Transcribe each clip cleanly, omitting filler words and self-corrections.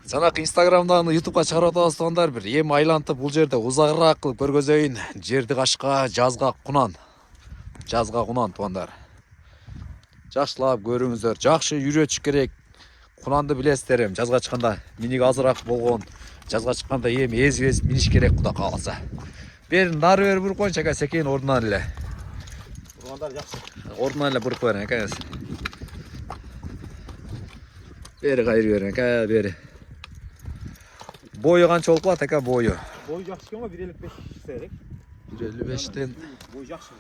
Жанакы Инстаграмдан ютубка чыгарып атабыздар бир эми айлантып бул жерде узагыраак кылып көргөзөйүн. Жерди кашка, жазга кунан. Жазга кунан тугандар. Жакшылап көрүңүздөр. Жакшы үйрөтүш керек. Кунанды билесиздер эми жазга чыкканда миниги азыраак болгон. Жазга чыкканда эми эз миниш керек Кудай кааласа. Бери нары бери буруп коюнчу ака секен ордунан эле. Бургандар жакшы. Ордунан эле буруп бериң ака. Бери кайры бериң ака, бери. Бою канча болуп калат ака бою? Бою жакшы экен го 1.55 керек. 1.55тен Бою жакшы.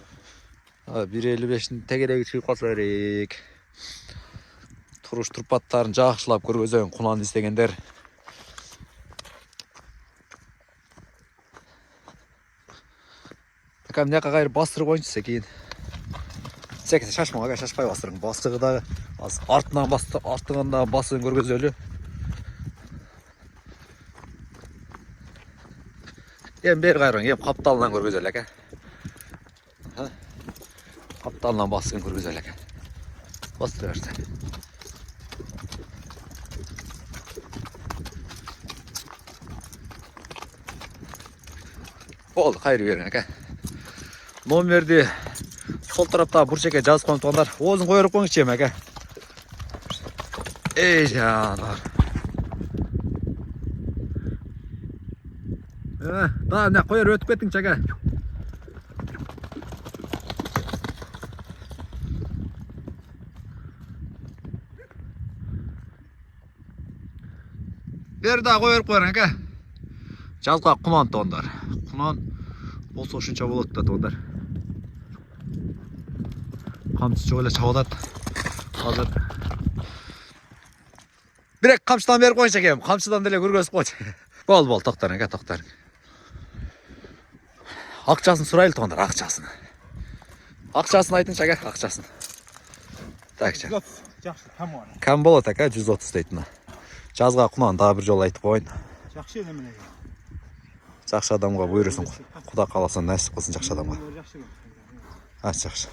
1.55тин тегереги чыгып калса керек. Туруш турпаттарын жакшылап көргөзөйүн кунан издегендер. Ака мынакка кайры бастырып коюңчу секин. Секин шашмаң ака, шашпай бастырың. Бастыгы дагы артынан артыгында басын көргөзөлү. Эми бери кайрың, эми капталынан көргөзөлү ака. Капталынан басын көргөзөлү ака. Бастыра берсе. Болду, кайры бериң ака. Номерди сол тарапта бурчекке жазып коюң тугандар. Оозун кое берип коюңчу эми ака. Эй жанар. Да, мына кое берип өтүп кетиңчи ака. Бери да кое берип коюң ака. Жазга кунан тугандар. Кунан болсо ушунча болот да тугандар. Камчы жок эле чабып атат. Азыр бирек камчыдан берип коюңчу ака. Камчыдан деле көргөзүп койчу. Бол, токтор ака, токтор. Акчасын сурайлы тугандар, акчасын. Акчасын айтыңчы ака, акчасын. Такчы. Жакшы, кам бар. Кам болот ака, 130 дейт мына. Жазга кунан дагы бир жолу айтып коюн. Жакшы эле менен. Жакшы адамга буйрусун. Кудай кааласа насип кылсын жакшы адамга. Жакшы. Жакшы.